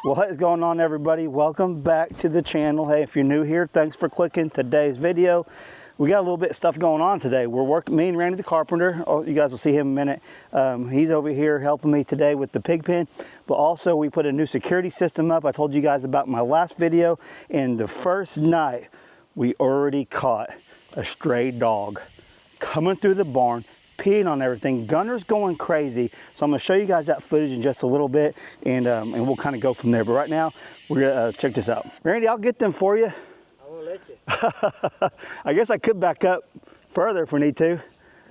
What is going on, everybody? Welcome back to the channel. Hey, if you're new here, thanks for clicking today's video. We got a little bit of stuff going on today. We're working, me and Randy the carpenter. Oh, you guys will see him in a minute. He's over here helping me today with the pig pen, but also we put a new security system up. I told you guys about my last video, and the first night we already caught a stray dog coming through the barn, peeing on everything. Gunner's going crazy. So I'm gonna show you guys that footage in just a little bit, and we'll kind of go from there. But right now, we're gonna check this out. Randy, I'll get them for you. I won't let you. I guess I could back up further if we need to.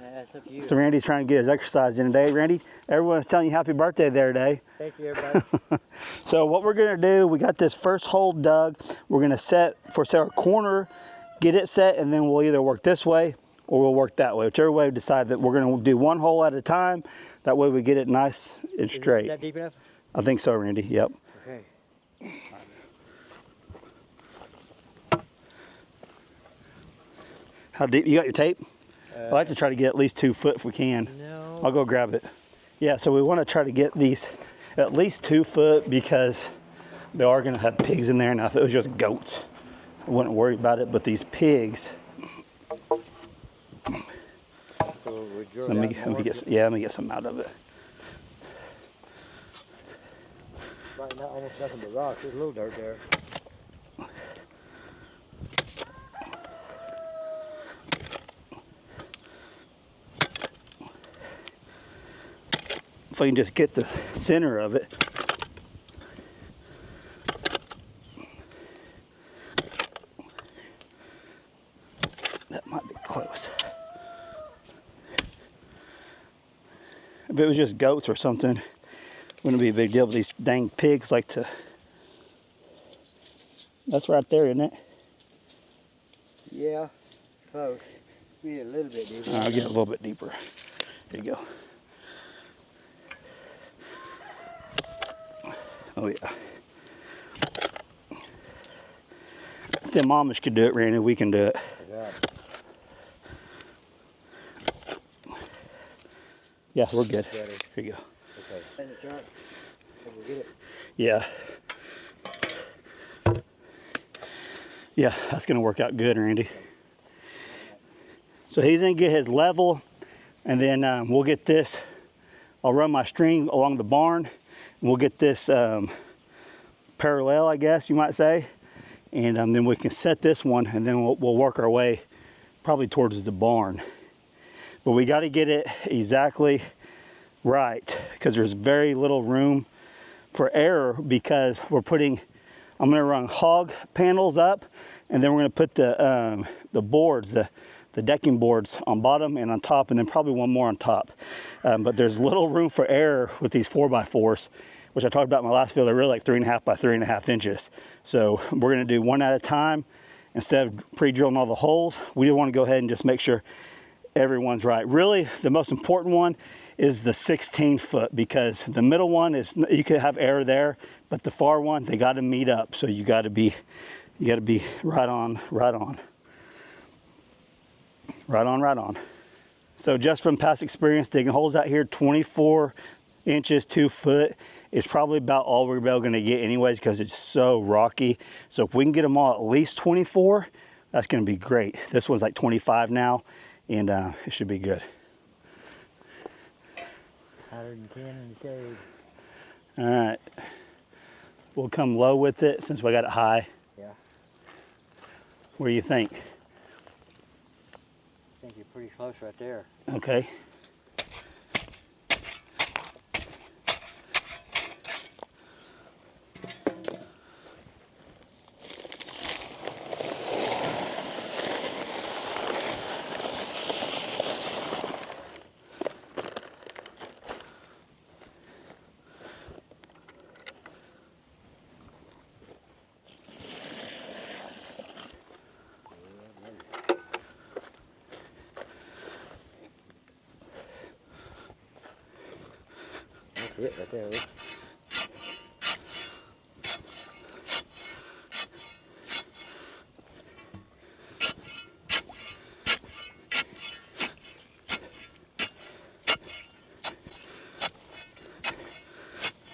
Yeah, it's up to you. So Randy's trying to get his exercise in today. Randy, everyone's telling you happy birthday there today. Thank you, everybody. So what we're gonna do, we got this first hole dug. We're gonna set our corner, get it set, and then we'll either work this way or we'll work that way. Whichever way we decide, that we're gonna do one hole at a time. That way we get it nice and straight. Is that deep enough? I think so, Randy, yep. Okay. How deep, you got your tape? I like to try to get at least 2 foot if we can. No. I'll go grab it. Yeah, so we wanna try to get these at least 2 foot because they are gonna have pigs in there. Now if it was just goats, I wouldn't worry about it, but these pigs, So we drill let me down more. get some out of it. Right now, almost nothing but rocks. There's a little dirt there. If I can just get the center of it. That might be close. If it was just goats or something, wouldn't be a big deal, but these dang pigs like to. That's right there, isn't it? Yeah, close. We need a little bit deeper. I'll get a little bit deeper. There you go. Oh yeah. If the Amish could do it, Randy, we can do it. Yeah. Yeah, we're good. Better. Here you go. Okay. And the trunk. Can we get it? Yeah. Yeah, that's gonna work out good, Randy. So he's gonna get his level, and then we'll get this. I'll run my string along the barn, and we'll get this parallel, I guess you might say, and then we can set this one, and then we'll work our way probably towards the barn. But we got to get it exactly right because there's very little room for error because I'm going to run hog panels up, and then we're going to put the boards, the decking boards on bottom and on top, and then probably one more on top. But there's little room for error with these 4x4s, which I talked about in my last video. They're really like 3.5 by 3.5 inches. So we're going to do one at a time instead of pre-drilling all the holes. We want to go ahead and just make sure everyone's right. Really, the most important one is the 16 foot because the middle one is, you could have error there, but the far one, they got to meet up. So you got to be right on. So just from past experience digging holes out here, 24 inches, 2 foot is probably about all we're going to get anyways because it's so rocky. So if we can get them all at least 24, that's going to be great. This one's like 25 now, and it should be good. 110 in the shade. All right. We'll come low with it since we got it high. Yeah. What do you think? I think you're pretty close right there. Okay. That's it right there, Rick.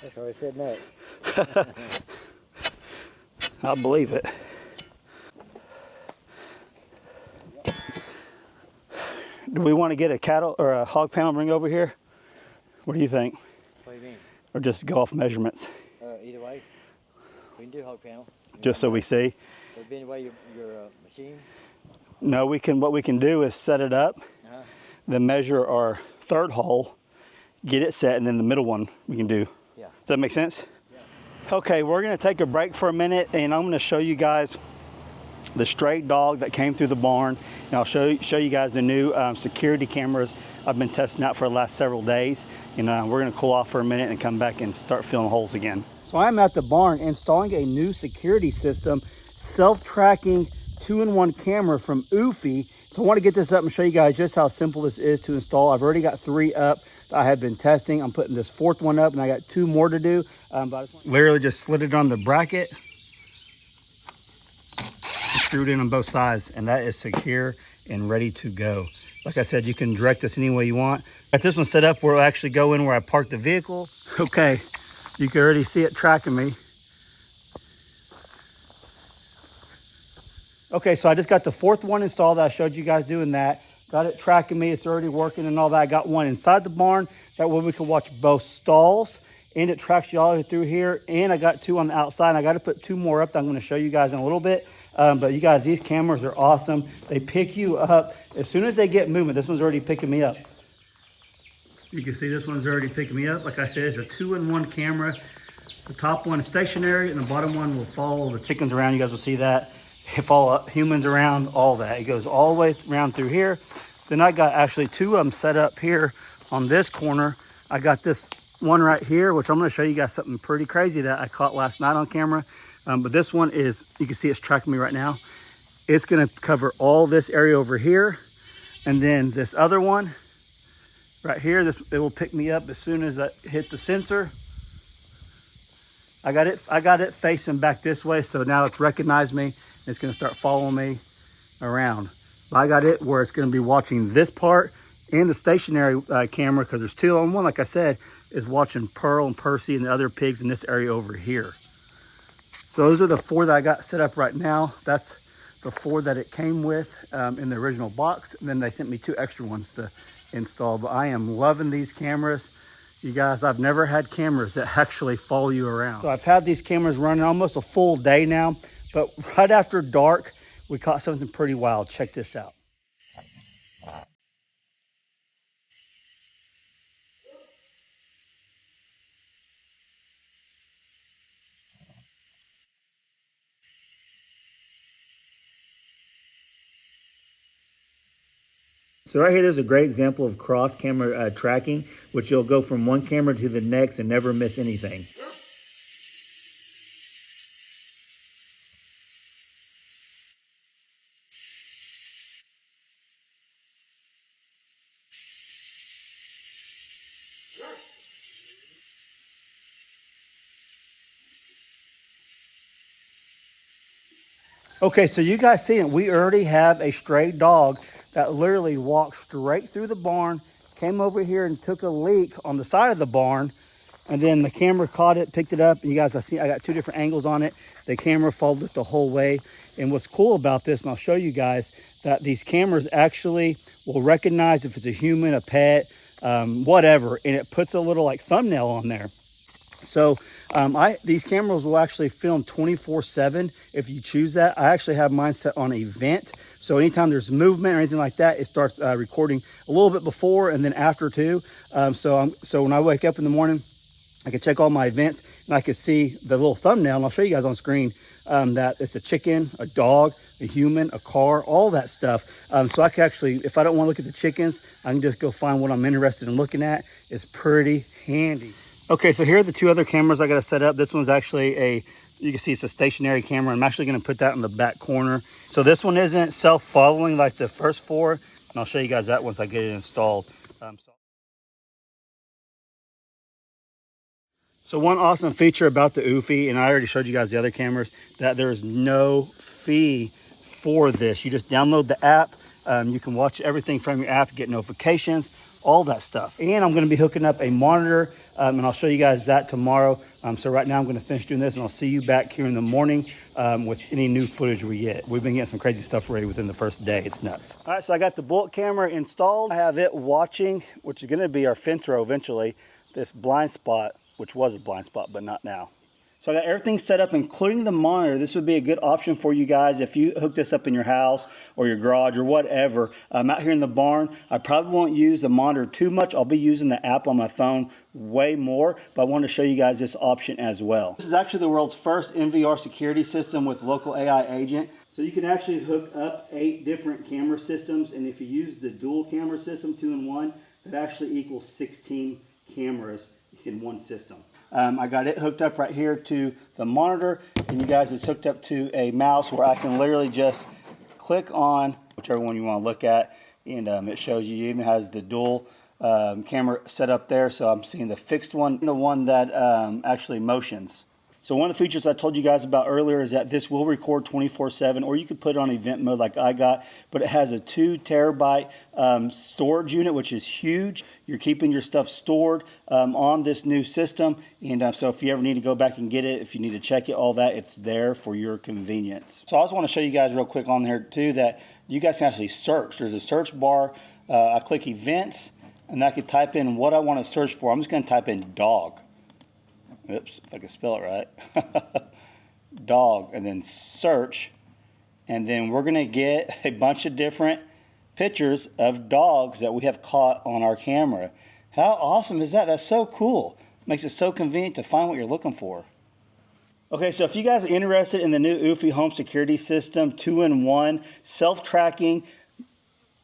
That's why I said no. I believe it. Do we want to get a cattle or a hog panel bring over here? What do you think? What do you mean? Or just go off measurements? Either way, we can do hog panel. Just so we see. Would be anyway your machine? No, we can. What we can do is set it up, then measure our third hole, get it set, and then the middle one we can do. Yeah. Does that make sense? Yeah. Okay, we're gonna take a break for a minute, and I'm gonna show you guys the stray dog that came through the barn, and I'll show you guys the new security cameras I've been testing out for the last several days, and we're gonna cool off for a minute and come back and start filling holes again. So I'm at the barn installing a new security system, self-tracking 2-in-1 camera from Eufy. So I want to get this up and show you guys just how simple this is to install. I've already got 3 up that I have been testing. I'm putting this 4th one up, and I got 2 more to do. Literally just slid it on the bracket, screwed in on both sides, and that is secure and ready to go. Like I said, you can direct this any way you want. Got this one set up where it'll actually go in where I parked the vehicle. Okay, you can already see it tracking me. Okay, so I just got the 4th one installed. I showed you guys doing that. Got it tracking me. It's already working and all that. I got one inside the barn. That way we can watch both stalls, and it tracks you all the way through here. And I got 2 on the outside. And I got to put 2 more up that I'm going to show you guys in a little bit. But you guys, these cameras are awesome. They pick you up as soon as they get moving. This one's already picking me up. You can see this one's already picking me up. Like I said, it's a 2-in-1 camera. The top one is stationary, and the bottom one will follow the chickens around. You guys will see that. It follow humans around, all that. It goes all the way around through here. Then I got actually 2 of them set up here on this corner. I got this one right here, which I'm going to show you guys something pretty crazy that I caught last night on camera. But this one is, you can see it's tracking me right now. It's going to cover all this area over here. And then this other one right here, it will pick me up as soon as I hit the sensor. I got it facing back this way, so now it's recognized me. It's going to start following me around. But I got it where it's going to be watching this part and the stationary camera, because there's 2 on one, like I said, is watching Pearl and Percy and the other pigs in this area over here. So those are the 4 that I got set up right now. That's the 4 that it came with in the original box. And then they sent me 2 extra ones to install. But I am loving these cameras. You guys, I've never had cameras that actually follow you around. So I've had these cameras running almost a full day now. But right after dark, we caught something pretty wild. Check this out. So right here, there's a great example of cross camera tracking, which you'll go from one camera to the next and never miss anything. Okay, so you guys see it. We already have a stray dog that literally walked straight through the barn, came over here and took a leak on the side of the barn, and then the camera caught it, picked it up. And you guys, I got 2 different angles on it. The camera followed it the whole way. And what's cool about this, and I'll show you guys, that these cameras actually will recognize if it's a human, a pet, whatever, and it puts a little like thumbnail on there. So these cameras will actually film 24/7 if you choose that. I actually have mine set on event. So anytime there's movement or anything like that, it starts recording a little bit before and then after too. So when I wake up in the morning, I can check all my events and I can see the little thumbnail, and I'll show you guys on screen that it's a chicken, a dog, a human, a car, all that stuff. So I can actually, if I don't want to look at the chickens, I can just go find what I'm interested in looking at. It's pretty handy. Okay, so here are the 2 other cameras I got to set up. This one's actually you can see it's a stationary camera. I'm actually going to put that in the back corner. So this one isn't self-following like the first 4, and I'll show you guys that once I get it installed. So one awesome feature about the Eufy, and I already showed you guys the other cameras, that there's no fee for this. You just download the app. You can watch everything from your app, get notifications, all that stuff. And I'm going to be hooking up a monitor, and I'll show you guys that tomorrow, So right now I'm going to finish doing this, and I'll see you back here in the morning with any new footage we get. We've been getting some crazy stuff ready within the first day. It's nuts. All right, so I got the bullet camera installed. I have it watching, which is going to be our fence row eventually, this blind spot, which was a blind spot, but not now. So I got everything set up, including the monitor. This would be a good option for you guys if you hook this up in your house or your garage or whatever. I'm out here in the barn. I probably won't use the monitor too much. I'll be using the app on my phone way more, but I wanted to show you guys this option as well. This is actually the world's first NVR security system with local AI agent. So you can actually hook up 8 different camera systems, and if you use the dual camera system, 2-in-1, that actually equals 16 cameras in one system. I got it hooked up right here to the monitor, and you guys, it's hooked up to a mouse where I can literally just click on whichever one you want to look at, and it shows you. It even has the dual camera set up there, so I'm seeing the fixed one and the one that actually motions. So one of the features I told you guys about earlier is that this will record 24/7, or you could put it on event mode like I got, but it has a 2 terabyte storage unit, which is huge. You're keeping your stuff stored on this new system, and so if you ever need to go back and get it, if you need to check it, all that, it's there for your convenience. So I also want to show you guys real quick on there too that you guys can actually search. There's a search bar. I click events, and I could type in what I want to search for. I'm just going to type in dog. Oops, if I can spell it right. Dog, and then search, and then we're going to get a bunch of different pictures of dogs that we have caught on our camera. How awesome is that? That's so cool. Makes it so convenient to find what you're looking for. Okay, so if you guys are interested in the new eufy home security system, 2-in-1, self-tracking,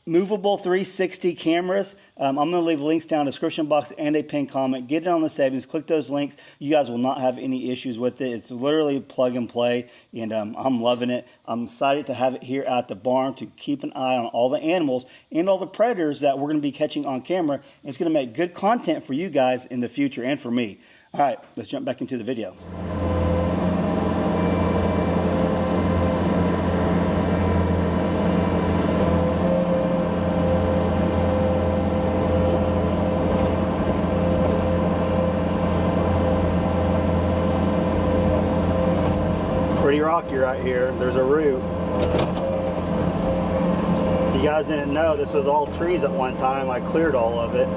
movable 360 cameras. I'm going to leave links down in the description box and a pinned comment. Get it on the savings. Click those links. You guys will not have any issues with it. It's literally plug and play, and I'm loving it. I'm excited to have it here at the barn to keep an eye on all the animals and all the predators that we're going to be catching on camera. And it's going to make good content for you guys in the future and for me. All right, let's jump back into the video. Pretty rocky right here. There's a root. If you guys didn't know, this was all trees at one time. I cleared all of it,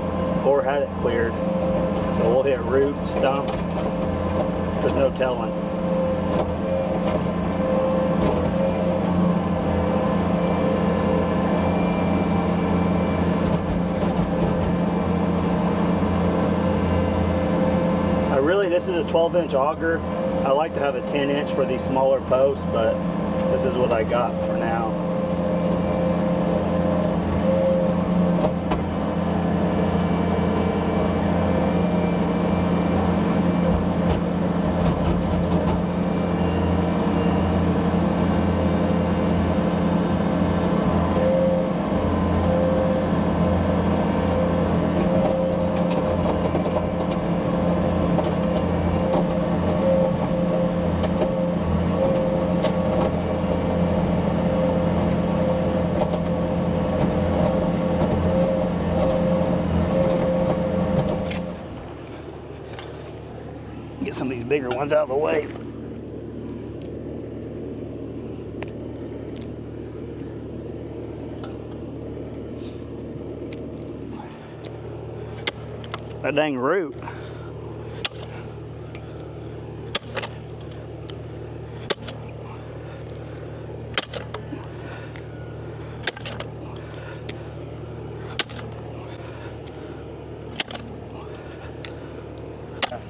or had it cleared. So we'll hit roots, stumps. There's no telling. This is a 12-inch auger. I like to have a 10-inch for these smaller posts, but this is what I got for now. Get some of these bigger ones out of the way. That dang root.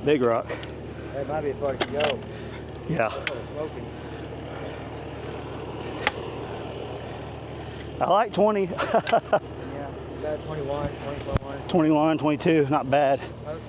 Big rock. That might be as far as you go. Yeah. Smoking. I like 20. Yeah, you got 21, 21. 21, 22, not bad. Post.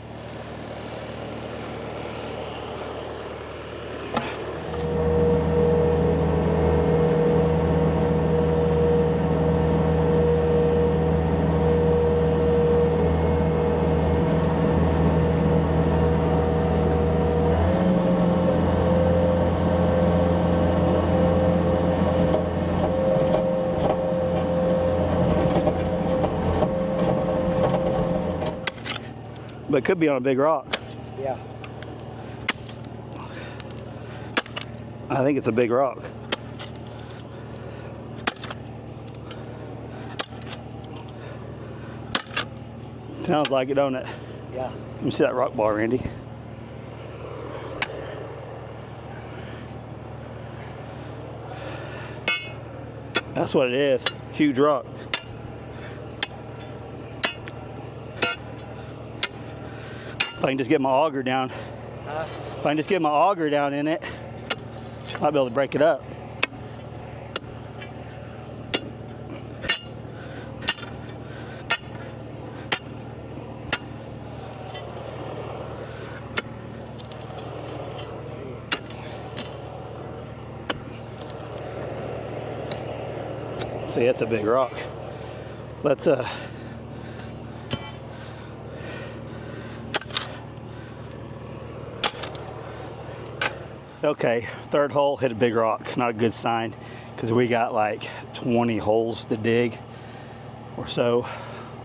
But it could be on a big rock. Yeah. I think it's a big rock. Sounds like it, don't it? Yeah. Let me see that rock bar, Randy. That's what it is. Huge rock. If I can just get my auger down. Huh? If I can just get my auger down in it, I'll be able to break it up. See, that's a big rock. Let's okay, third hole hit a big rock. Not a good sign because we got like 20 holes to dig or so,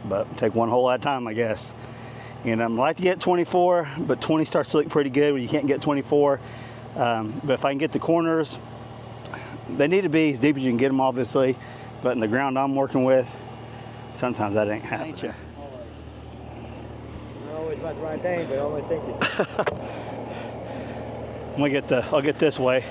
but take one hole at a time, I guess. And I'd like to get 24, but 20 starts to look pretty good when you can't get 24. But if I can get the corners, they need to be as deep as you can get them, obviously. But in the ground I'm working with, sometimes that ain't happening. Not always about the right thing, but always thinking. I'll get this way.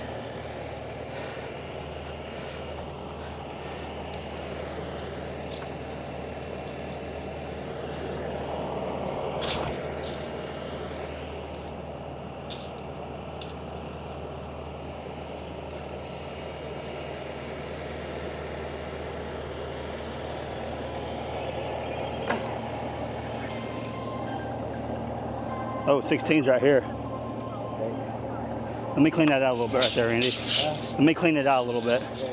Oh, 16's right here. Let me clean that out a little bit right there, Andy. Let me clean it out a little bit. Okay.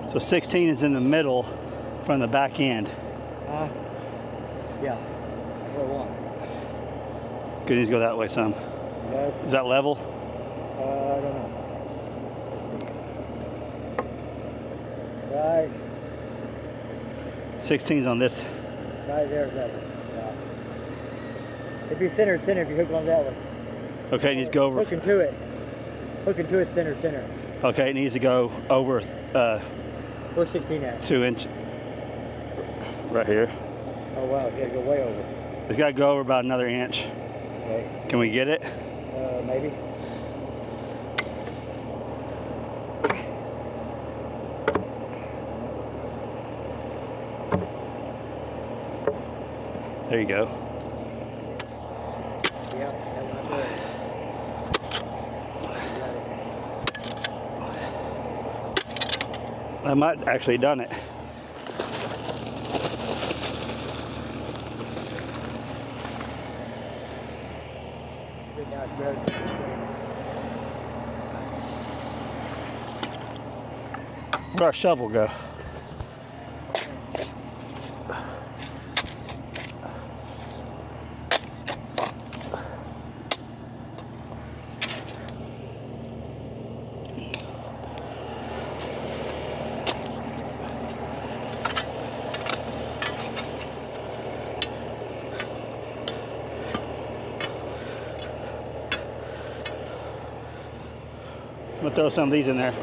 So 16 is in the middle from the back end. Yeah, that's what I want. Good, needs to go that way some. Yes. Is that level? I don't know. Let's see. Right. 16's on this. Right there's that one. Yeah. It'd be center if you hook on that one. Okay, it needs to go over. Hooking to it. Hooking to it center. Okay, it needs to go over Where's 16 at? 2 inch. Right here. Oh wow, you gotta go way over. It's got to go over about another inch. Okay. Can we get it? Maybe. There you go. Yeah, that one there. I might actually done it. Where'd our shovel go? I'm gonna throw some of these in there.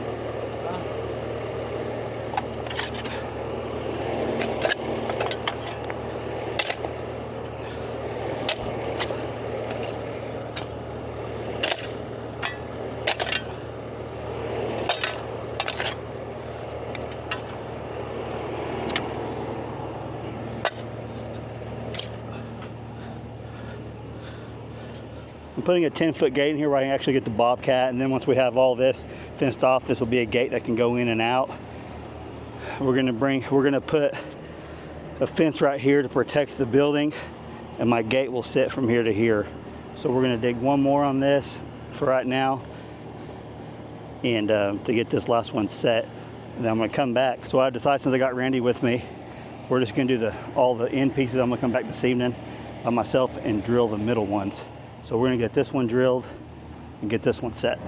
I'm putting a 10-foot gate in here where I can actually get the bobcat, and then once we have all this fenced off, this will be a gate that can go in and out. We're gonna put a fence right here to protect the building, and my gate will sit from here to here. So we're gonna dig one more on this for right now, and to get this last one set. And then I'm gonna come back. So I decided, since I got Randy with me, we're just gonna do all the end pieces. I'm gonna come back this evening by myself and drill the middle ones. So we're gonna get this one drilled and get this one set.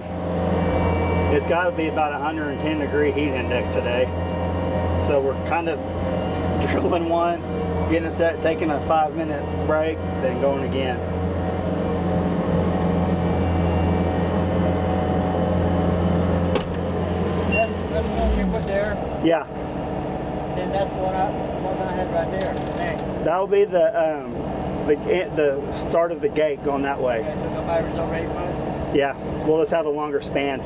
It's gotta be about 110 degree heat index today. So we're kind of drilling one, getting it set, taking a 5-minute break, then going again. That's the one you put there. Yeah. Then that's the one I had right there. Dang. That'll be the start of the gate going that way. Okay, so no matters over 8 foot? Yeah, we'll just have a longer span.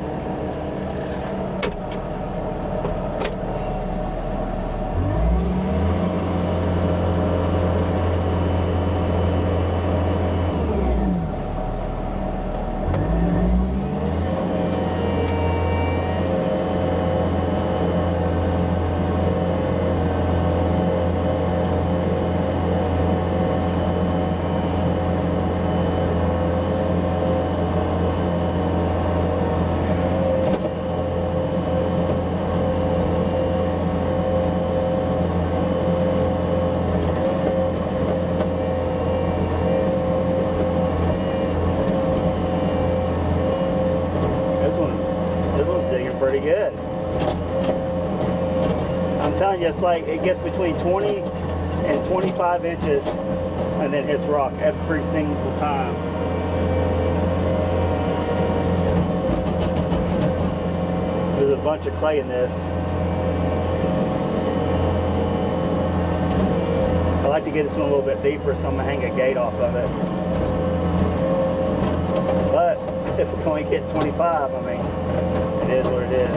Pretty good. I'm telling you, it's like it gets between 20 and 25 inches and then hits rock every single time. There's a bunch of clay in this. I like to get this one a little bit deeper, so I'm gonna hang a gate off of it. But if we only get 25, I mean, it is what it is.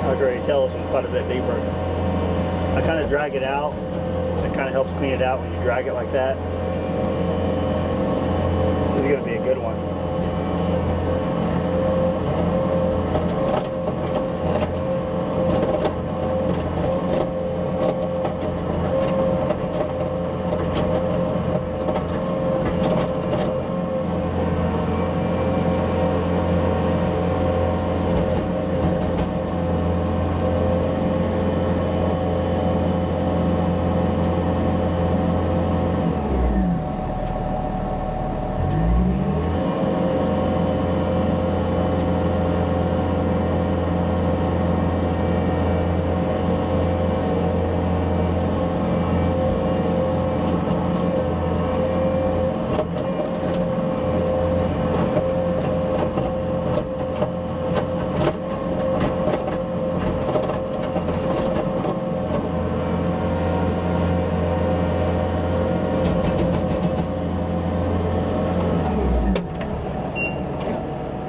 I can already tell this one's quite a bit deeper. I kind of drag it out. It kind of helps clean it out when you drag it like that. This is going to be a good one.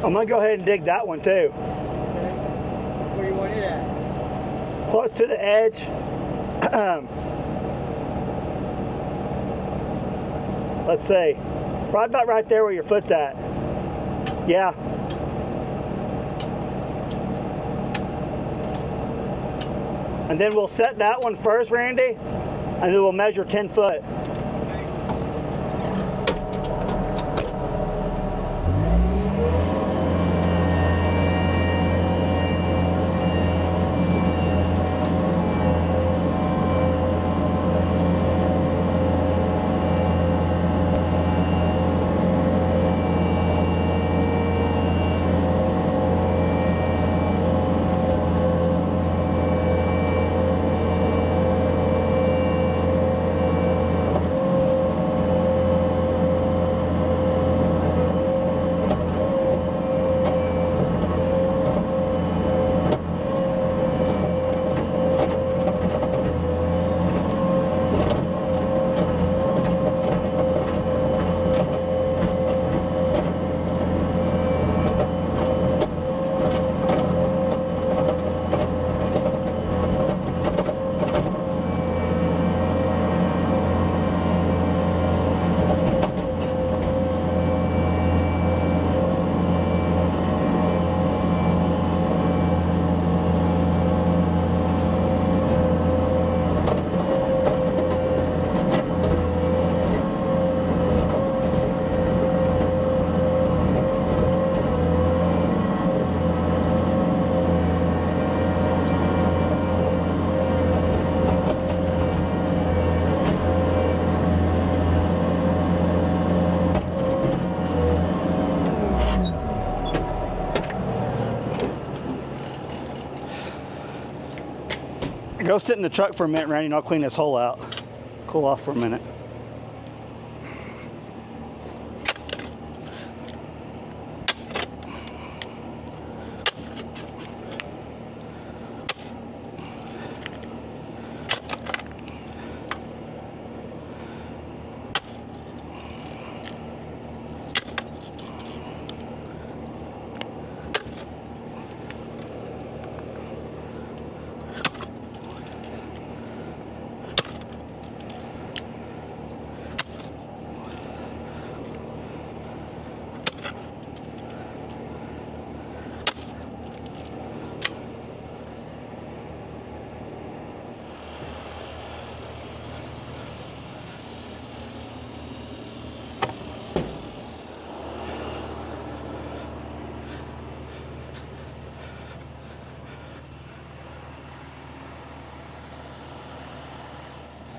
I'm gonna go ahead and dig that one too. Okay. Where you want it at? Close to the edge. Let's see, right about right there where your foot's at. Yeah. And then we'll set that one first, Randy, and then we'll measure 10 foot. Go sit in the truck for a minute, Randy, and I'll clean this hole out. Cool off for a minute.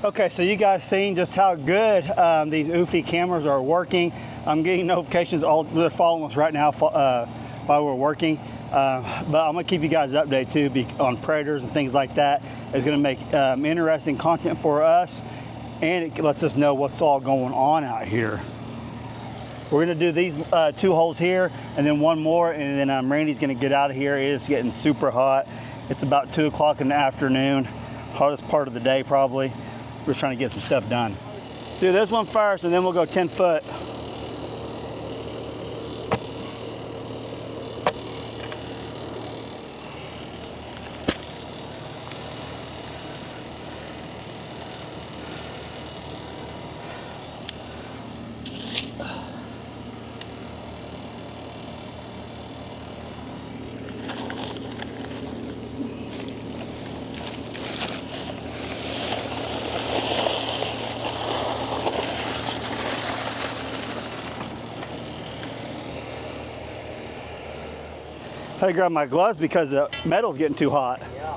Okay, so you guys seen just how good these eufy cameras are working. I'm getting notifications, they're following us right now while we're working. But I'm gonna keep you guys updated too on predators and things like that. It's gonna make interesting content for us, and it lets us know what's all going on out here. We're gonna do these 2 holes here and then 1 more, and then Randy's gonna get out of here. It is getting super hot. It's about 2 o'clock in the afternoon, hottest part of the day probably. We're just trying to get some stuff done. Do this one first, and then we'll go 10 foot. I had to grab my gloves because the metal's getting too hot. Yeah.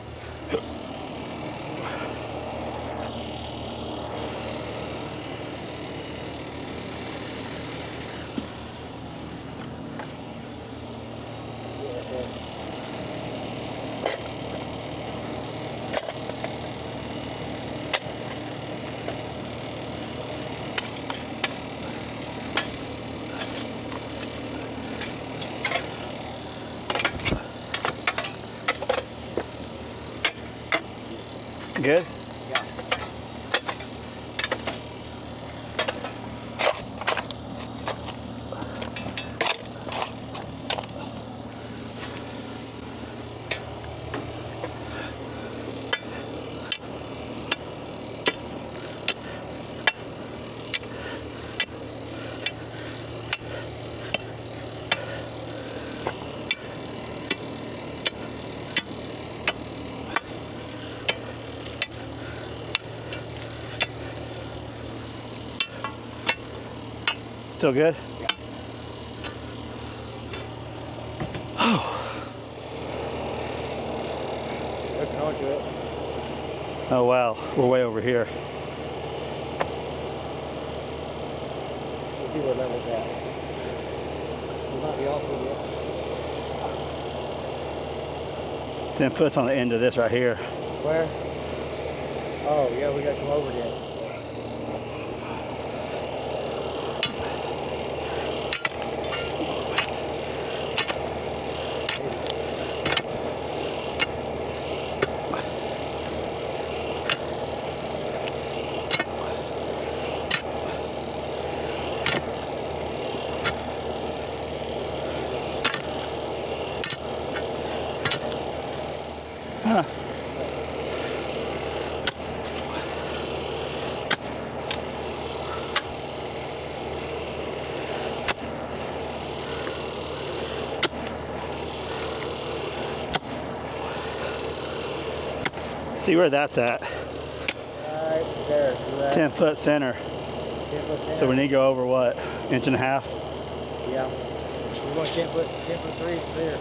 Good? Yeah. Still good? Yeah. Looking onto it. Oh wow, we're way over here. We'll see what level's at. We might be off with it. 10 foot's on the end of this right here. Where? Oh yeah, we got to come over there. Huh. See where that's at. Right there. 10 foot center. 10 foot center. So we need to go over what? 1.5 inches? Yeah. We're going 10 foot 3 clear.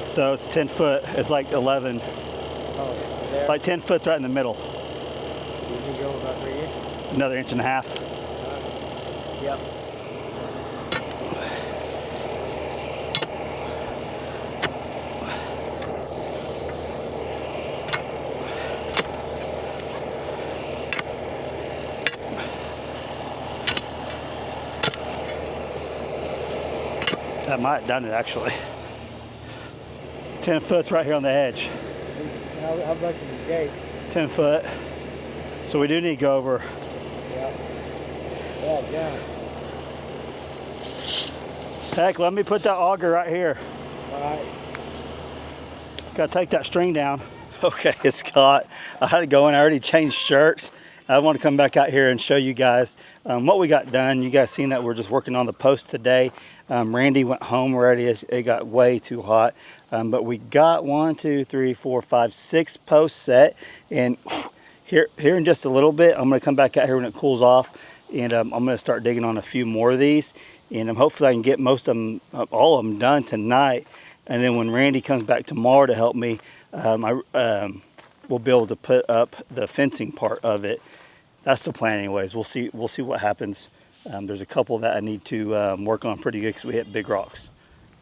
So it's 10 foot. It's like 11. Oh, there. Like 10 foot's right in the middle. We can go about 3 inches. Another 1.5 inches. Yep. That might have done it actually. 10 foot's right here on the edge. How much is the gate? 10 foot. So we do need to go over. Yeah. Yeah. Heck, let me put that auger right here. All right. Gotta take that string down. Okay, it's caught. I had to go in. I already changed shirts. I want to come back out here and show you guys what we got done. You guys seen that we're just working on the post today. Randy went home already. It got way too hot. But we got 1, 2, 3, 4, 5, 6 posts set. And here in just a little bit, I'm going to come back out here when it cools off. And I'm going to start digging on a few more of these. And hopefully I can get most of them, all of them done tonight. And then when Randy comes back tomorrow to help me, we'll be able to put up the fencing part of it. That's the plan anyways. We'll see what happens. There's a couple that I need to work on pretty good because we hit big rocks.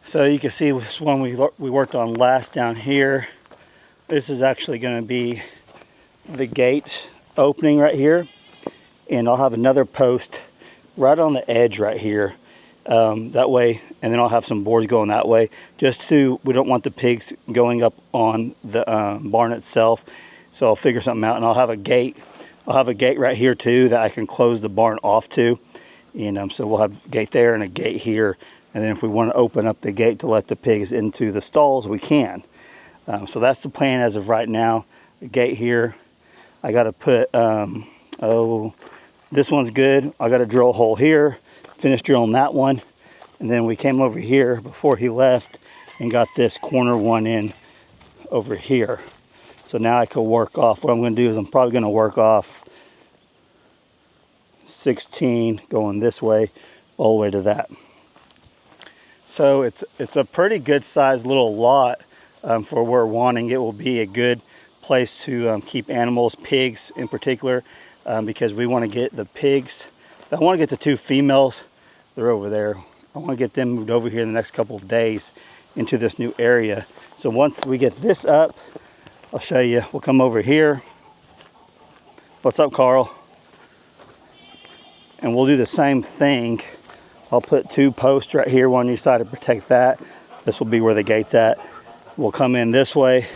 So you can see this one we worked on last down here. This is actually going to be the gate opening right here. And I'll have another post right on the edge right here. That way, and then I'll have some boards going that way. We don't want the pigs going up on the barn itself. So I'll figure something out, and I'll have a gate. I'll have a gate right here too that I can close the barn off to. And so we'll have a gate there and a gate here. And then if we want to open up the gate to let the pigs into the stalls, we can. So that's the plan as of right now. The gate here. I got to put, this one's good. I got to drill a hole here, finish drilling that one. And then we came over here before he left and got this corner one in over here. So now I could work off, what I'm going to do is I'm probably going to work off 16 going this way all the way to that. So it's a pretty good sized little lot for what we're wanting. It will be a good place to keep animals, pigs in particular, because we want to get the pigs. I want to get the 2 females. They're over there. I want to get them moved over here in the next couple of days into this new area. So once we get this up, I'll show you. We'll come over here. What's up, Carl? And we'll do the same thing. I'll put 2 posts right here, one on each side to protect that. This will be where the gate's at. We'll come in this way,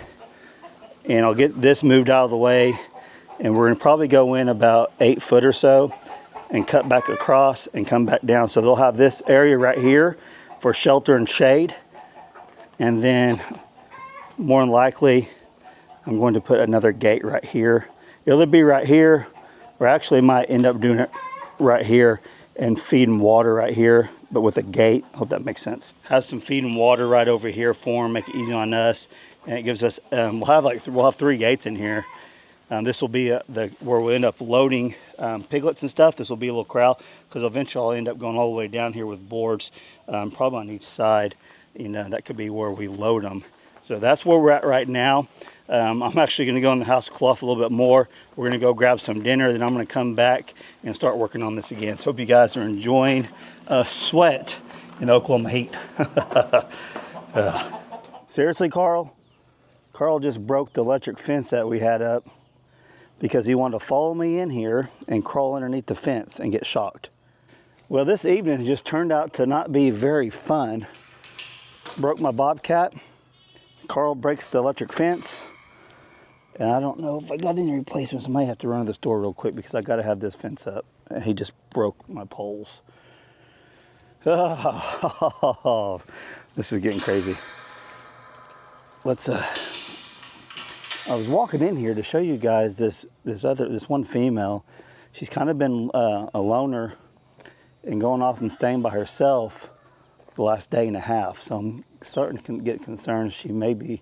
and I'll get this moved out of the way. And we're gonna probably go in about 8 foot or so and cut back across and come back down. So they'll have this area right here for shelter and shade. And then more than likely, I'm going to put another gate right here. It'll be right here, or actually might end up doing it right here and feeding water right here, but with a gate. Hope that makes sense. Have some feeding water right over here for them, make it easy on us. And it gives us, we'll have 3 gates in here. This will be where we'll end up loading piglets and stuff. This will be a little corral, because eventually I'll end up going all the way down here with boards, probably on each side. That could be where we load them. So that's where we're at right now. I'm actually going to go in the house, cool off a little bit more. We're going to go grab some dinner. Then I'm going to come back and start working on this again. So hope you guys are enjoying sweat in the Oklahoma heat. Seriously, Carl? Carl just broke the electric fence that we had up because he wanted to follow me in here and crawl underneath the fence and get shocked. Well, this evening just turned out to not be very fun. Broke my bobcat. Carl breaks the electric fence. And I don't know if I got any replacements. I might have to run to the store real quick because I got to have this fence up. And he just broke my poles. Oh, this is getting crazy. I was walking in here to show you guys this one female. She's kind of been a loner and going off and staying by herself the last day and a half. So I'm starting to get concerned she may be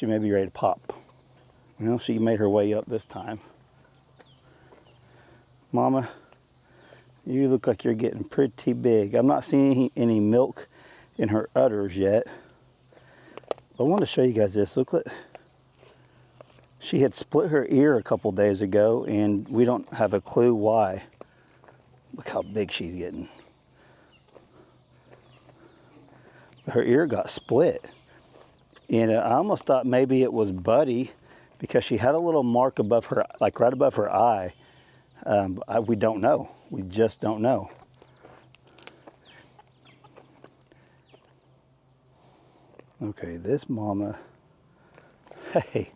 ready to pop. She made her way up this time. Mama, you look like you're getting pretty big. I'm not seeing any milk in her udders yet. I want to show you guys this. Look, she had split her ear a couple days ago, and we don't have a clue why. Look how big she's getting. Her ear got split, and I almost thought maybe it was Buddy, because she had a little mark above her, like right above her eye. We don't know. We just don't know. Okay, this mama, hey,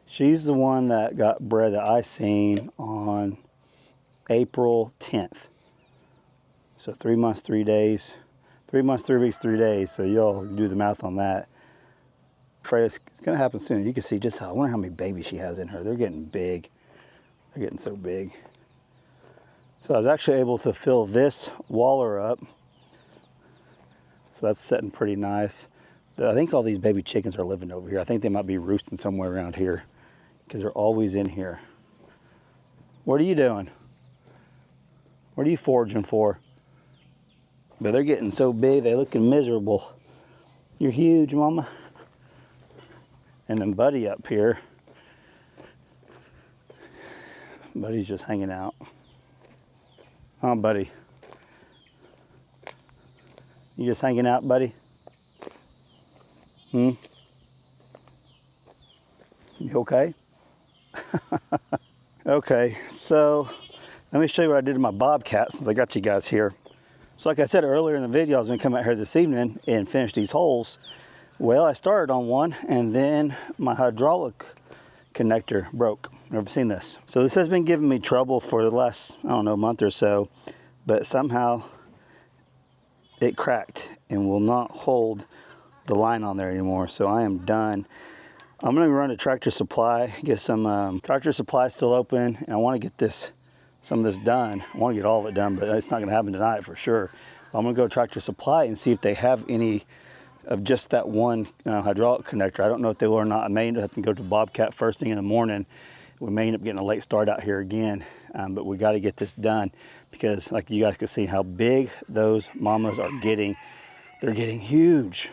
she's the one that got bred that I seen on April 10th. So 3 months, 3 days, 3 months, 3 weeks, 3 days. So y'all do the math on that. Afraid it's gonna happen soon. You can see just how, I wonder how many babies she has in her. They're getting big. They're getting so big. So I was actually able to fill this waller up. So that's setting pretty nice. I think all these baby chickens are living over here. I think they might be roosting somewhere around here because they're always in here. What are you doing? What are you foraging for? But they're getting so big, they're looking miserable. You're huge, mama. And then Buddy up here. Buddy's just hanging out. Huh, Buddy? You just hanging out, Buddy? Hmm? You okay? Okay, so let me show you what I did to my bobcat since I got you guys here. So like I said earlier in the video, I was gonna come out here this evening and finish these holes. Well, I started on one and then my hydraulic connector broke. Never seen this. So this has been giving me trouble for the last, I don't know, month or so, but somehow it cracked and will not hold the line on there anymore. So I am done. I'm gonna run to Tractor Supply, get some Tractor Supply still open, and I wanna get some of this done. I wanna get all of it done, but it's not gonna happen tonight for sure. I'm gonna go to Tractor Supply and see if they have any of just that one hydraulic connector. I don't know if they will or not. I may have to go to Bobcat first thing in the morning. We may end up getting a late start out here again, but we got to get this done because like you guys can see how big those mamas are getting. They're getting huge,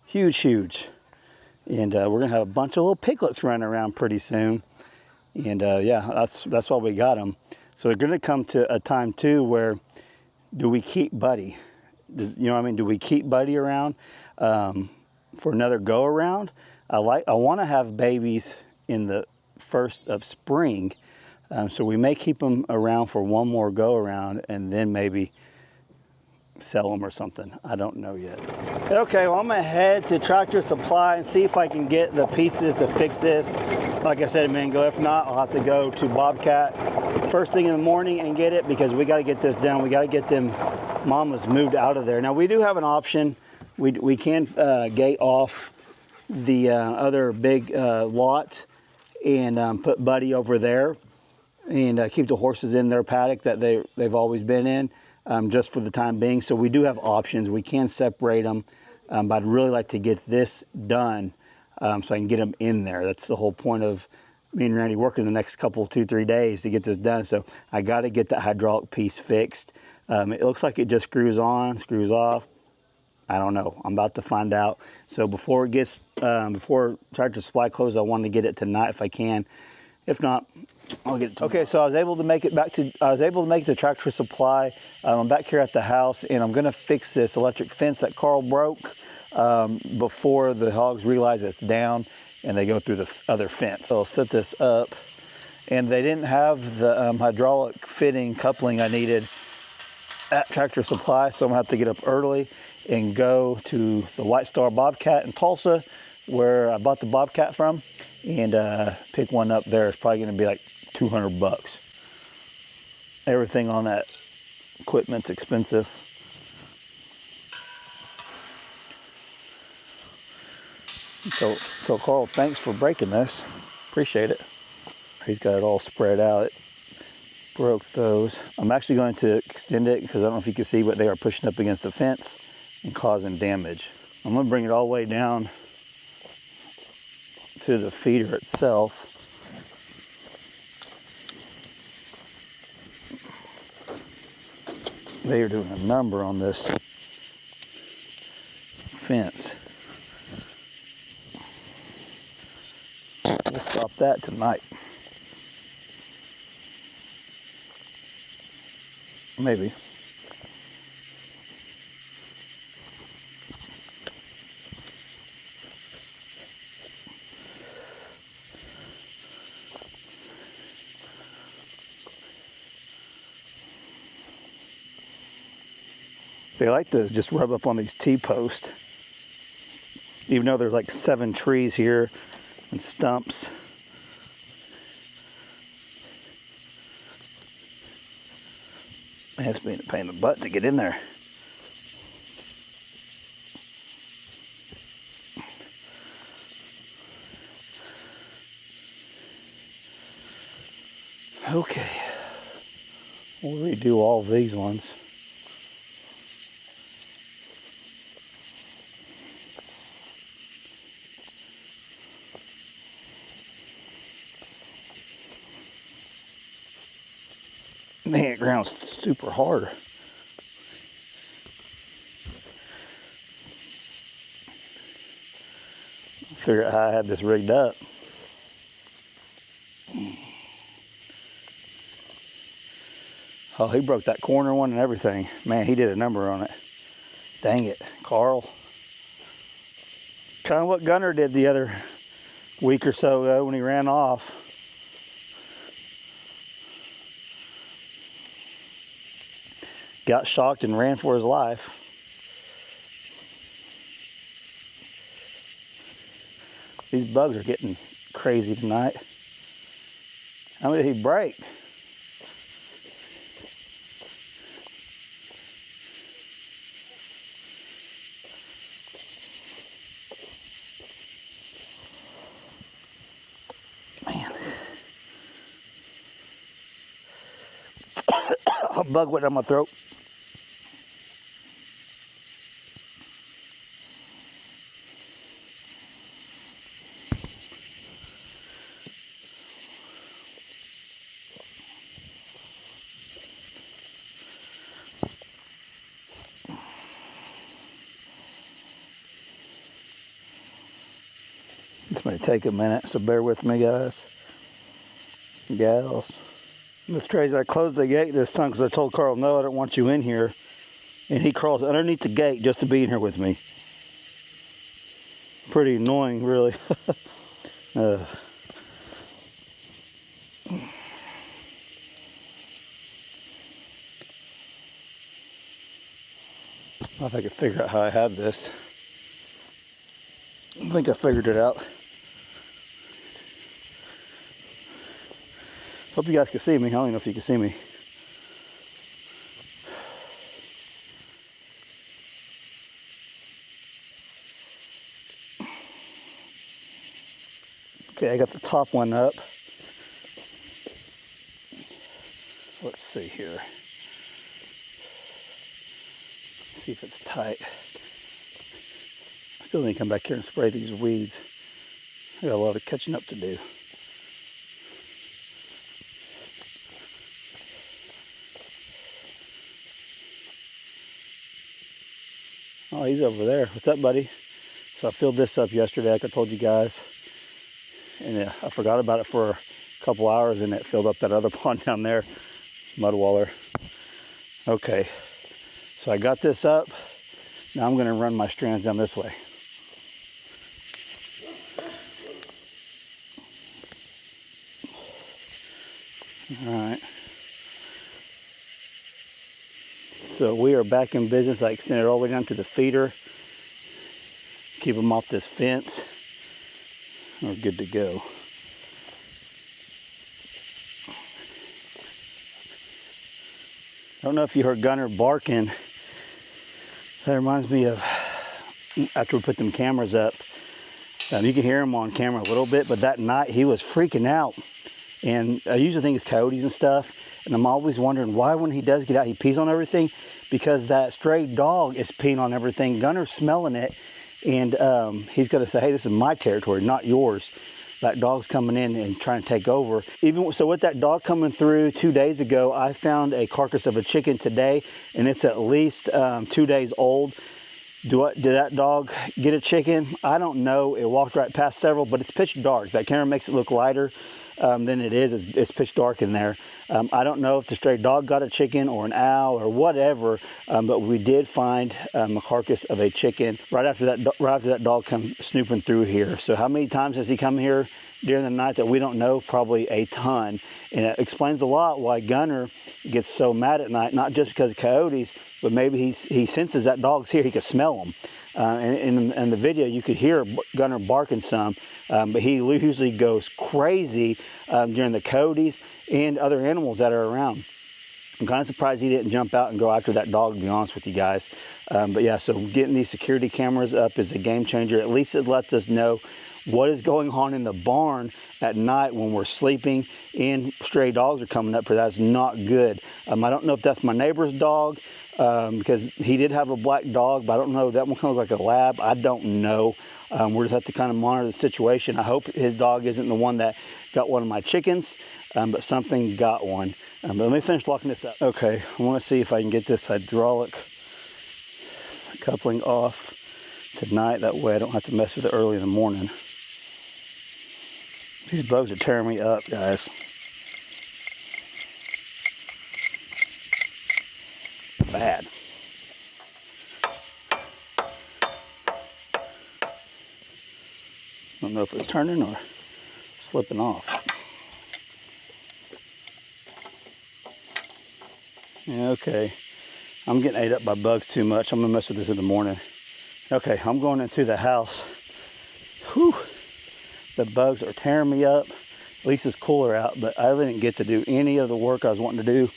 huge, huge. And we're gonna have a bunch of little piglets running around pretty soon. And yeah, that's why we got them. So they're gonna come to a time too where do we keep Buddy? You know what I mean? Do we keep Buddy around for another go around? I want to have babies in the first of spring, so we may keep them around for one more go around and then maybe sell them or something. I don't know yet. Okay, well I'm gonna head to Tractor Supply and see if I can get the pieces to fix this. Like I said a minute ago, if not, I'll have to go to Bobcat first thing in the morning and get it because we got to get this done. We got to get them mamas moved out of there. Now we do have an option. We can gate off the other big lot and put Buddy over there and keep the horses in their paddock that they've always been in just for the time being. So we do have options. We can separate them, but I'd really like to get this done so I can get them in there. That's the whole point of me and Randy working the next couple, 2-3 days to get this done. So I got to get that hydraulic piece fixed. It looks like it just screws on, screws off. I don't know. I'm about to find out. So before it gets, before Tractor Supply closes, I want to get it tonight if I can. If not, I'll get it tomorrow. Okay, so I was able to make it back to, the Tractor Supply. I'm back here at the house and I'm gonna fix this electric fence that Carl broke before the hogs realize it's down and they go through the other fence. So I'll set this up and they didn't have the hydraulic fitting coupling I needed at Tractor Supply, so I'm gonna have to get up early and go to the White Star Bobcat in Tulsa where I bought the Bobcat from and pick one up there. It's probably gonna be like $200. Everything on that equipment's expensive. So Carl, thanks for breaking this. Appreciate it. He's got it all spread out. It broke those. I'm actually going to extend it because I don't know if you can see, but they are pushing up against the fence and causing damage. I'm going to bring it all the way down to the feeder itself. They are doing a number on this fence. We'll stop that tonight. Maybe. They like to just rub up on these T-posts. even though there's like 7 trees here and stumps. Man, it's been a pain in the butt to get in there. Okay, we'll redo all of these ones. Man, ground's super hard. Figure out how I had this rigged up. Oh, he broke that corner one and everything. Man, he did a number on it. Dang it, Carl. Kind of what Gunner did the other week or so ago when he ran off. Got shocked and ran for his life. These bugs are getting crazy tonight. How many did he break? Man. A bug went down my throat. This may take a minute, so bear with me, guys. Gals. It's crazy. I closed the gate this time because I told Carl, no, I don't want you in here. And he crawls underneath the gate just to be in here with me. Pretty annoying, really. I if I could figure out how I have this. I think I figured it out. Hope you guys can see me. I don't even know if you can see me. Okay, I got the top one up. Let's see here. See if it's tight. I still need to come back here and spray these weeds. I got a lot of catching up to do. Oh, he's over there. What's up, buddy? So I filled this up yesterday, like I told you guys. And I forgot about it for a couple hours, and it filled up that other pond down there. Mud waller. Okay. So I got this up. Now I'm going to run my strands down this way. All right. So we are back in business. I extended all the way down to the feeder. Keep them off this fence. We're good to go. I don't know if you heard Gunner barking. That reminds me of after we put them cameras up. You can hear him on camera a little bit, but that night he was freaking out. And I usually think it's coyotes and stuff. And I'm always wondering why when he does get out, he pees on everything. Because that stray dog is peeing on everything. Gunner's smelling it. And he's going to say, hey, this is my territory, not yours. That dog's coming in and trying to take over. Even so, with that dog coming through 2 days ago, I found a carcass of a chicken today, and it's at least 2 days old. Did that dog get a chicken? I don't know. It walked right past several, but it's pitch dark. That camera makes it look lighter than it is. It's pitch dark in there. I don't know if the stray dog got a chicken or an owl or whatever, but we did find a carcass of a chicken right after that dog come snooping through here. So how many times has he come here? during the night that we don't know probably a ton. And it explains a lot why Gunner gets so mad at night, not just because of coyotes, but maybe he senses that dog's here, he can smell them. And in the video, you could hear Gunner barking some, but he usually goes crazy during the coyotes and other animals that are around. I'm kind of surprised he didn't jump out and go after that dog, to be honest with you guys. But yeah, so getting these security cameras up is a game changer. At least it lets us know what is going on in the barn at night when we're sleeping and stray dogs are coming up, because that's not good. I don't know if that's my neighbor's dog, because he did have a black dog, but I don't know, that one kind of looked like a lab. I don't know. We'll just have to kind of monitor the situation. I hope his dog isn't the one that got one of my chickens, but something got one. But let me finish locking this up. Okay, I want to see if I can get this hydraulic coupling off tonight. That way I don't have to mess with it early in the morning. These bugs are tearing me up, guys. Bad. I don't know if it's turning or slipping off. Yeah, okay. I'm getting ate up by bugs too much. I'm gonna mess with this in the morning. Okay, I'm going into the house. Whew. The bugs are tearing me up. At least it's cooler out, but I didn't get to do any of the work I was wanting to do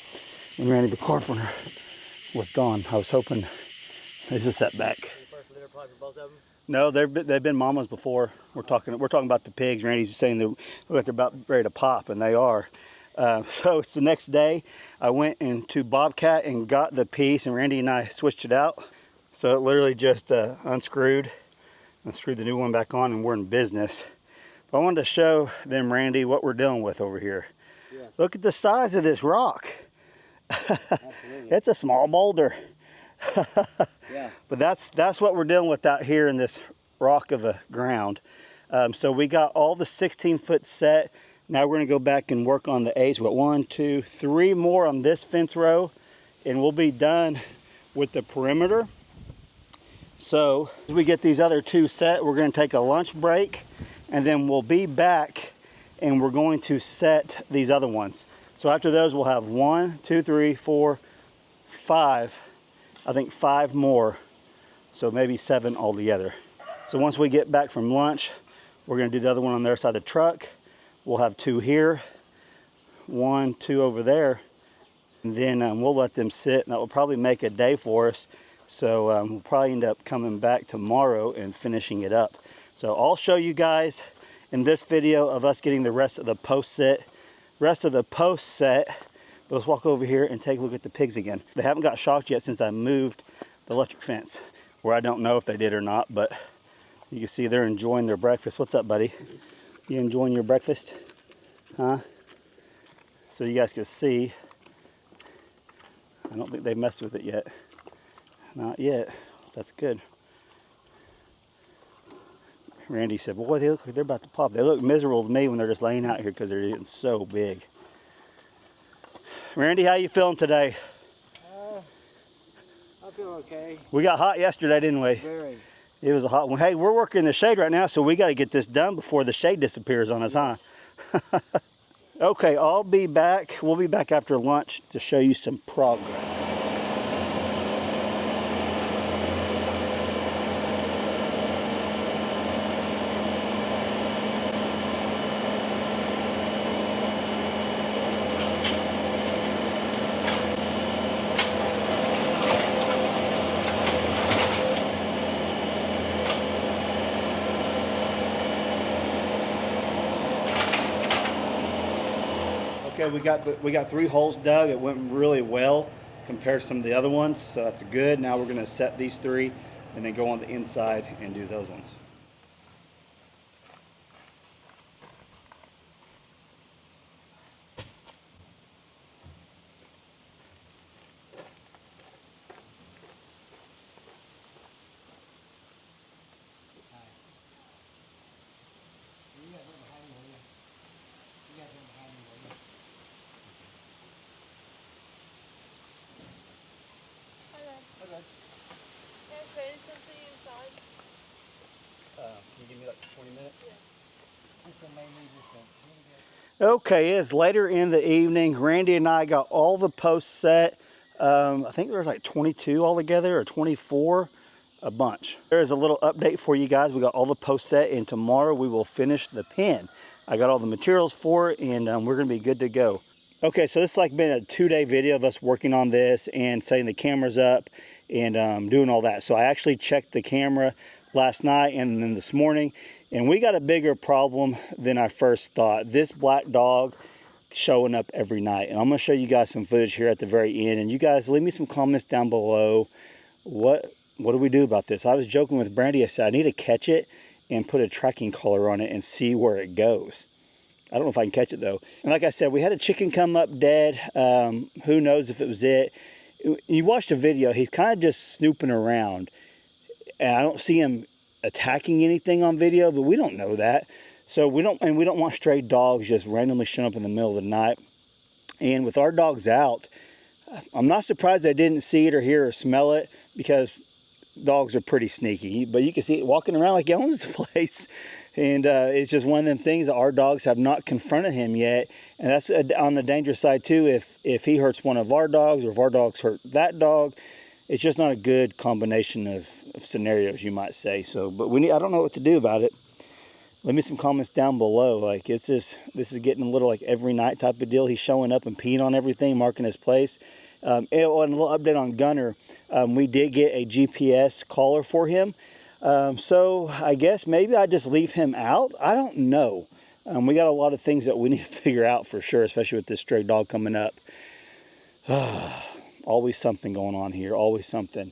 when Randy the carpenter was gone. I was hoping there's a setback. No, they've been mamas before. We're talking about the pigs. Randy's saying they look like they're about ready to pop, and they are. So it's the next day. I went into Bobcat and got the piece, and Randy and I switched it out. So it literally just unscrewed and screwed the new one back on, and we're in business. But I wanted to show them, Randy, what we're dealing with over here. Yes. Look at the size of this rock. Absolutely. It's a small boulder. Yeah. But that's what we're dealing with out here in this rock of a ground. So we got all the 16-foot set. Now we're gonna go back and work on the 8s. We've got 1, 2, 3 more on this fence row, and we'll be done with the perimeter. So as we get these other 2 set, we're gonna take a lunch break, and then we'll be back and we're going to set these other ones. So after those, we'll have 1, 2, 3, 4, 5. I think 5 more, so maybe 7 altogether. So once we get back from lunch, we're gonna do the other one on their side of the truck. We'll have 2 here, 1, 2 over there, and then we'll let them sit, and that will probably make a day for us. So we'll probably end up coming back tomorrow and finishing it up. So I'll show you guys in this video of us getting the rest of the post set. But let's walk over here and take a look at the pigs again. They haven't got shocked yet since I moved the electric fence, where I don't know if they did or not, but you can see they're enjoying their breakfast. What's up, buddy? You enjoying your breakfast? Huh? So you guys can see, I don't think they've messed with it yet. Not yet. That's good. Randy said, boy, they look like they're about to pop. They look miserable to me when they're just laying out here because they're getting so big. Randy, how you feeling today? I feel okay. We got hot yesterday, didn't we? Very. It was a hot one. Hey, we're working in the shade right now, so we got to get this done before the shade disappears on us, huh? Okay, I'll be back. We'll be back after lunch to show you some progress. Okay, we got 3 holes dug. It went really well compared to some of the other ones, so that's good. Now we're gonna set these 3 and then go on the inside and do those ones. Can you give me like 20 minutes? Yeah. Okay, it's later in the evening. Randy and I got all the posts set. I think there's like 22 altogether, or 24, a bunch. There is a little update for you guys. We got all the posts set, and tomorrow we will finish the pen. I got all the materials for it, and we're gonna be good to go. Okay, so this has like been a 2-day video of us working on this and setting the cameras up and doing all that. So I actually checked the camera last night and then this morning, and we got a bigger problem than I first thought. This black dog showing up every night, and I'm gonna show you guys some footage here at the very end, and you guys leave me some comments down below. What do we do about this? I was joking with Brandy. I said I need to catch it and put a tracking collar on it and see where it goes. I don't know if I can catch it though. And like I said, we had a chicken come up dead. Who knows if it was it. You watched the video, he's kind of just snooping around, and I don't see him attacking anything on video, but we don't know that. So we don't want stray dogs just randomly showing up in the middle of the night. And with our dogs out, I'm not surprised they didn't see it or hear or smell it, because dogs are pretty sneaky. But you can see it walking around like he owns the place. And it's just one of them things that our dogs have not confronted him yet. And that's on the dangerous side too. If he hurts one of our dogs, or if our dogs hurt that dog, it's just not a good combination of scenarios, you might say. So, but I don't know what to do about it. Leave me some comments down below. Like, it's just, this is getting a little like every night type of deal. He's showing up and peeing on everything, marking his place. And a little update on Gunner. We did get a GPS collar for him. So I guess maybe I just leave him out. I don't know. We got a lot of things that we need to figure out for sure, especially with this stray dog coming up. Always something going on here, always something.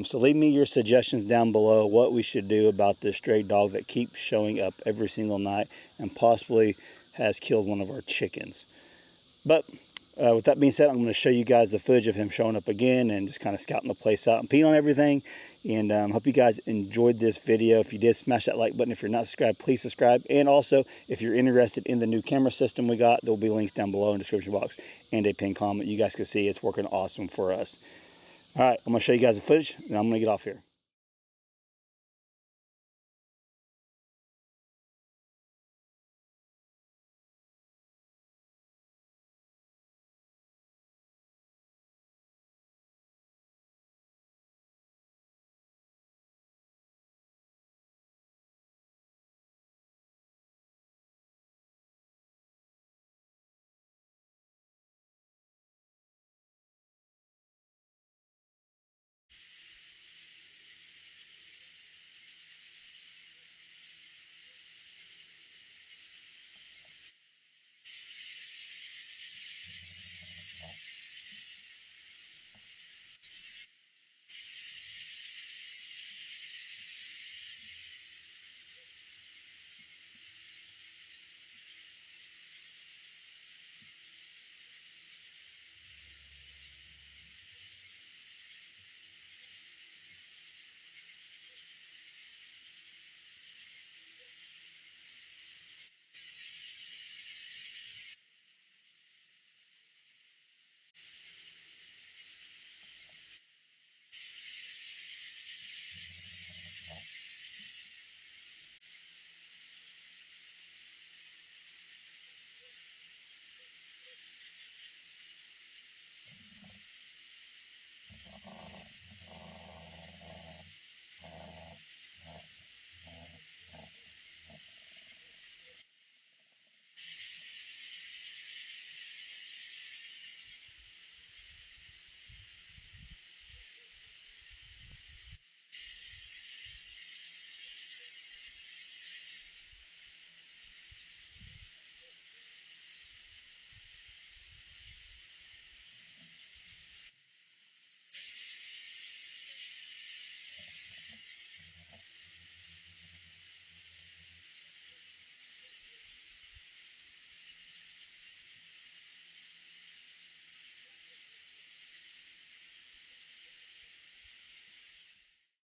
So leave me your suggestions down below what we should do about this stray dog that keeps showing up every single night and possibly has killed one of our chickens. But with that being said, I'm going to show you guys the footage of him showing up again and just kind of scouting the place out and peeing on everything. And hope you guys enjoyed this video. If you did, smash that like button. If you're not subscribed, please subscribe. And also, if you're interested in the new camera system we got, there'll be links down below in the description box and a pinned comment. You guys can see it's working awesome for us. All right, I'm going to show you guys the footage, and I'm going to get off here.